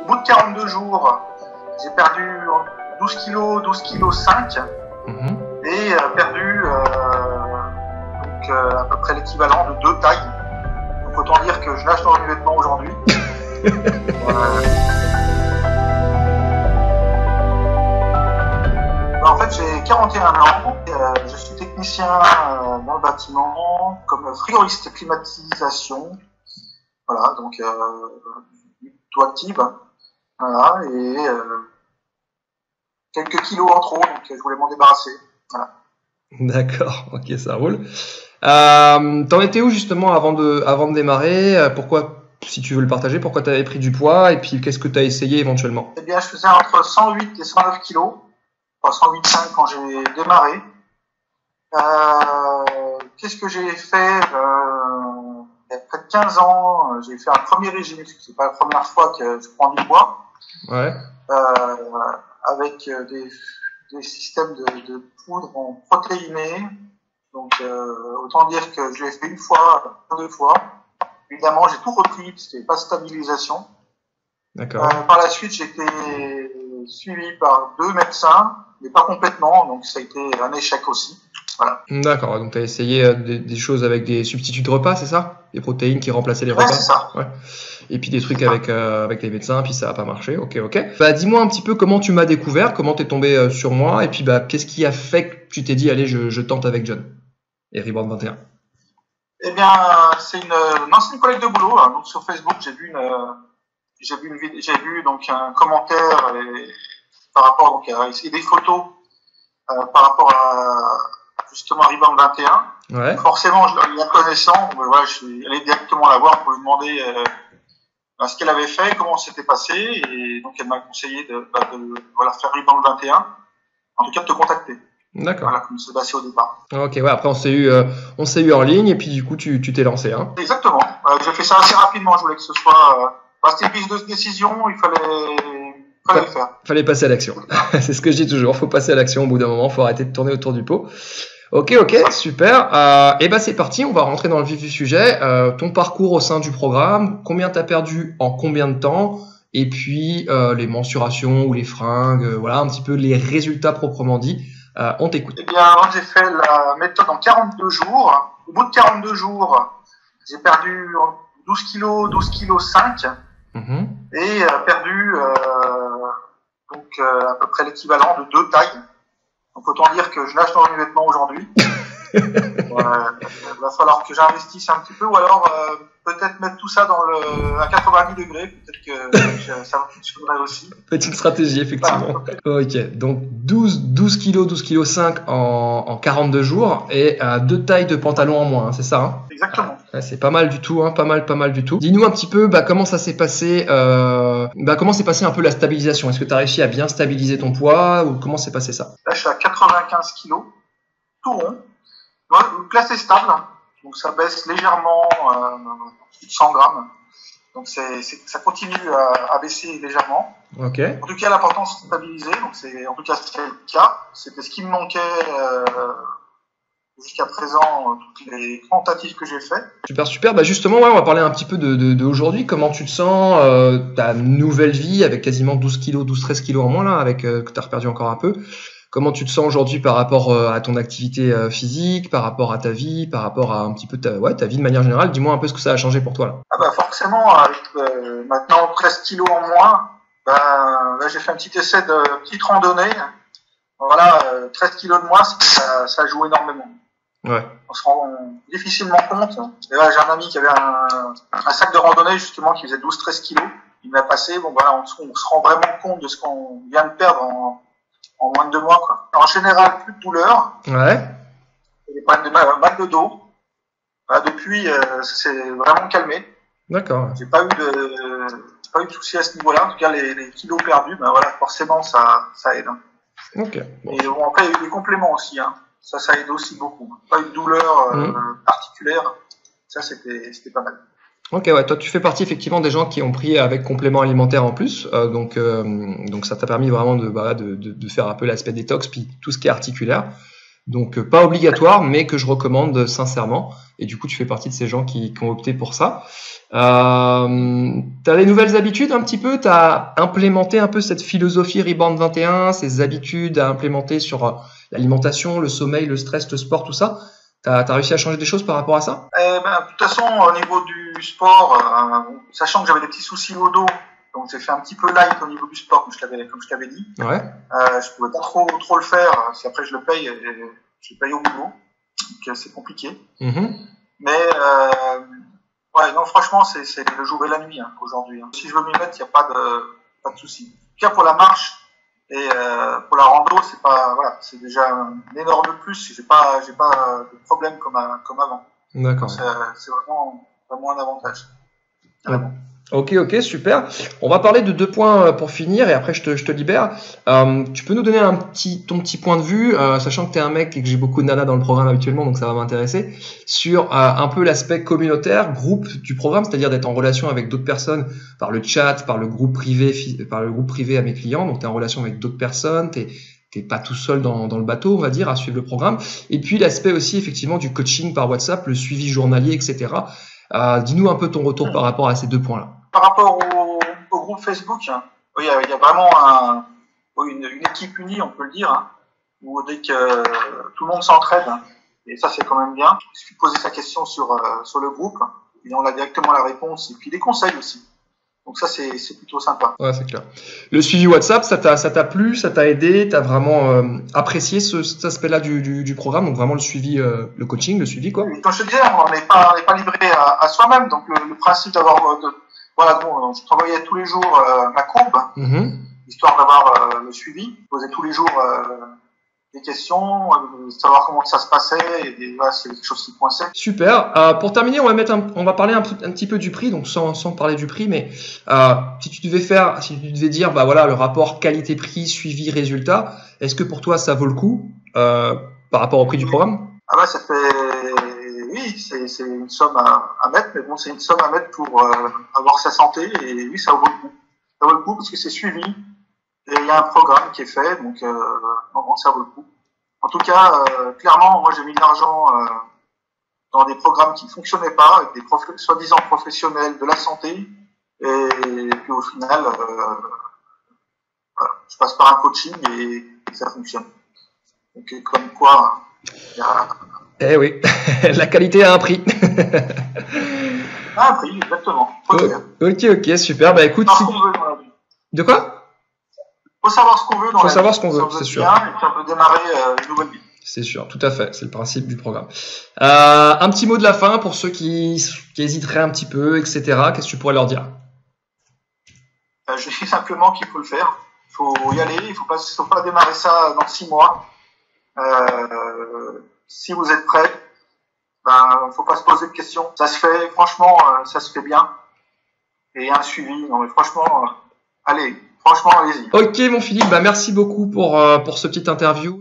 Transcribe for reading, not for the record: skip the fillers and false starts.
Au bout de 42 jours, j'ai perdu 12 kilos, 12 kilos 5 et perdu à peu près l'équivalent de 2 tailles. Donc autant dire que je nage dans mes vêtements aujourd'hui. En fait, j'ai 41 ans, je suis technicien dans le bâtiment, comme frigoriste climatisation. Voilà, donc plutôt active. Voilà, et quelques kilos en trop, donc je voulais m'en débarrasser. Voilà. D'accord, ok, ça roule. T'en étais où justement avant de démarrer? Pourquoi, si tu veux le partager, pourquoi tu avais pris du poids et puis qu'est-ce que tu as essayé éventuellement? Eh bien, je faisais entre 108 et 109 kilos, enfin 108,5 quand j'ai démarré. Qu'est-ce que j'ai fait il y a près de 15 ans, j'ai fait un premier régime, parce que c'est pas la première fois que je prends du poids. Ouais. Avec des systèmes de poudre en protéiné. Donc, autant dire que je l'ai fait une fois, 2 fois. Évidemment, j'ai tout repris, parce qu'il n'y avait pas de stabilisation. D'accord. Par la suite, j'ai été suivi par 2 médecins, mais pas complètement, donc ça a été un échec aussi. Voilà. D'accord, donc tu as essayé des choses avec des substituts de repas, c'est ça? Des protéines qui remplaçaient les repas? Ouais, c'est ça. Ouais. Et puis des trucs avec les médecins, puis ça n'a pas marché. Ok. Bah, dis-moi un petit peu comment tu m'as découvert, comment t'es tombé sur moi, et puis bah, qu'est-ce qui a fait que tu t'es dit, allez, je tente avec John et Rebound 21? Eh bien, c'est une ancienne collègue de boulot. Hein, donc sur Facebook, j'ai vu donc un commentaire par rapport donc et des photos par rapport à justement à Rebound 21. Ouais. Forcément, la connaissant, voilà, je suis allé directement la voir pour lui demander ce qu'elle avait fait, comment c'était passé, et donc elle m'a conseillé de faire Rebound 21. En tout cas, de te contacter. D'accord. Voilà, comme c'est passé au départ. Ok, ouais. Après, on s'est eu en ligne, et puis du coup, tu t'es lancé, hein. Exactement. J'ai fait ça assez rapidement. Je voulais que ce soit. C'était une prise de décision. Il fallait le faire. Fallait passer à l'action. C'est ce que je dis toujours. Faut passer à l'action au bout d'un moment. Faut arrêter de tourner autour du pot. Ok, super. Et ben c'est parti. On va rentrer dans le vif du sujet. Ton parcours au sein du programme. Combien t'as perdu en combien de temps? Et puis les mensurations ou les fringues. Voilà un petit peu les résultats proprement dit. On t'écoute. Eh bien, j'ai fait la méthode en 42 jours. Au bout de 42 jours, j'ai perdu 12 kilos, 12 kilos 5 et perdu à peu près l'équivalent de 2 tailles. Donc autant dire que je nage dans mes vêtements aujourd'hui. Il va falloir que j'investisse un petit peu, ou alors peut-être mettre tout ça à 90 degrés, peut-être que ça fonctionnerait aussi. Petite stratégie, effectivement. Voilà. Ok, donc 12 kilos 5 en 42 jours et 2 tailles de pantalon en moins, hein, c'est ça, hein? Exactement. C'est pas mal du tout, hein, pas mal du tout. Dis-nous un petit peu comment ça s'est passé, comment s'est passé un peu la stabilisation. Est-ce que tu as réussi à bien stabiliser ton poids ou comment s'est passé ça? Là, je suis à 95 kilos, tout rond. Placé stable, donc ça baisse légèrement, 100 grammes. Donc ça continue à baisser légèrement. Ok. En tout cas, l'important c'est de stabiliser. Donc c'était le cas. C'était ce qui me manquait jusqu'à présent, toutes les tentatives que j'ai fait. Super. Bah justement, ouais, on va parler un petit peu de aujourd'hui. Comment tu te sens, ta nouvelle vie avec quasiment 12-13 kilos en moins là, avec que tu as reperdu encore un peu. Comment tu te sens aujourd'hui par rapport à ton activité physique, par rapport à ta vie, par rapport à un petit peu ta vie de manière générale? Dis-moi un peu ce que ça a changé pour toi là. Ah bah forcément, avec maintenant 13 kilos en moins, là j'ai fait un petit essai de petite randonnée. Voilà, 13 kilos de moins, ça joue énormément. Ouais. On se rend difficilement compte. Et là, j'ai un ami qui avait un sac de randonnée justement qui faisait 12-13 kilos. Il me l'a passé. Bon voilà, on se rend vraiment compte de ce qu'on vient de perdre en moins de 2 mois, quoi. En général, plus de douleur. Ouais. Des problèmes de mal de dos. Voilà, depuis, ça s'est vraiment calmé. D'accord. J'ai pas eu de soucis à ce niveau-là. En tout cas, les kilos perdus, voilà, forcément, ça aide. Ok. Bon. Et bon, après, il y a eu des compléments aussi, hein. Ça aide aussi beaucoup. Pas eu de douleur particulière. Ça, c'était pas mal. Ok, ouais, toi tu fais partie effectivement des gens qui ont pris avec complément alimentaire en plus, donc ça t'a permis vraiment de faire un peu l'aspect détox puis tout ce qui est articulaire. Donc pas obligatoire, mais que je recommande sincèrement. Et du coup, tu fais partie de ces gens qui ont opté pour ça. T'as des nouvelles habitudes un petit peu? T'as implémenté un peu cette philosophie Rebound 21, ces habitudes à implémenter sur l'alimentation, le sommeil, le stress, le sport, tout ça? T'as réussi à changer des choses par rapport à ça? De toute façon, au niveau du sport, sachant que j'avais des petits soucis au dos, donc j'ai fait un petit peu light au niveau du sport, comme je t'avais dit. Ouais. Je pouvais pas trop le faire, si après je le paye au boulot, donc c'est compliqué. Mais ouais, non, franchement, c'est le jour et la nuit aujourd'hui. Si je veux m'y mettre, il n'y a pas de souci. En tout cas, pour la marche et pour la rando, c'est déjà un énorme plus. J'ai pas de problème comme avant. D'accord. C'est vraiment un avantage. Ouais. Ok, super. On va parler de 2 points pour finir et après je te libère. Tu peux nous donner ton petit point de vue, sachant que tu es un mec et que j'ai beaucoup de nanas dans le programme habituellement, donc ça va m'intéresser, sur un peu l'aspect communautaire, groupe du programme, c'est-à-dire d'être en relation avec d'autres personnes par le chat, par le groupe privé à mes clients. Donc tu es en relation avec d'autres personnes, t'es pas tout seul dans le bateau, on va dire, à suivre le programme. Et puis l'aspect aussi effectivement du coaching par WhatsApp, le suivi journalier, etc. Dis-nous un peu ton retour par rapport à ces 2 points-là. Par rapport au groupe Facebook, il y a vraiment une équipe unie, on peut le dire, où dès que tout le monde s'entraide, et ça c'est quand même bien. Il suffit de poser sa question sur le groupe, et on a directement la réponse, et puis des conseils aussi. Donc ça c'est plutôt sympa. Ouais, c'est clair. Le suivi WhatsApp, ça t'a plu, ça t'a aidé, t'as vraiment apprécié cet aspect-là du programme, donc vraiment le suivi, le coaching, le suivi quoi. Et comme je te disais, on n'est pas livré à soi-même, donc le principe d'avoir je travaillais tous les jours ma courbe, histoire d'avoir le suivi, poser tous les jours des questions, savoir comment ça se passait, et voilà, c'est quelque chose qui coinçait. Super. Pour terminer, on va parler un petit peu du prix, donc sans parler du prix, mais si tu devais dire, bah voilà, le rapport qualité-prix, suivi, résultat, est-ce que pour toi ça vaut le coup par rapport au prix du programme? Ah bah oui, c'est une somme à mettre, mais bon, c'est une somme à mettre pour avoir sa santé, et oui, ça vaut le coup. Ça vaut le coup parce que c'est suivi, et il y a un programme qui est fait, donc non, ça vaut le coup. En tout cas, clairement, moi j'ai mis de l'argent dans des programmes qui ne fonctionnaient pas, avec des soi-disant professionnels de la santé, et puis au final, voilà, je passe par un coaching et ça fonctionne. Donc comme quoi, il y a... Eh oui, la qualité a un prix. Un prix, exactement. Ok, super. Bah écoute, de quoi? Faut savoir ce qu'on veut dans la vie. Faut savoir ce qu'on veut, c'est sûr. Et puis on peut démarrer une nouvelle vie. C'est sûr, tout à fait. C'est le principe du programme. Un petit mot de la fin pour ceux qui hésiteraient un petit peu, etc. Qu'est-ce que tu pourrais leur dire? Je dis simplement qu'il faut le faire. Il faut y aller. Il faut pas démarrer ça dans 6 mois. Si vous êtes prêts, faut pas se poser de questions. Ça se fait, franchement, ça se fait bien. Et un suivi. Non mais franchement, allez. Franchement, allez-y. Ok, mon Philippe, merci beaucoup pour ce petit interview.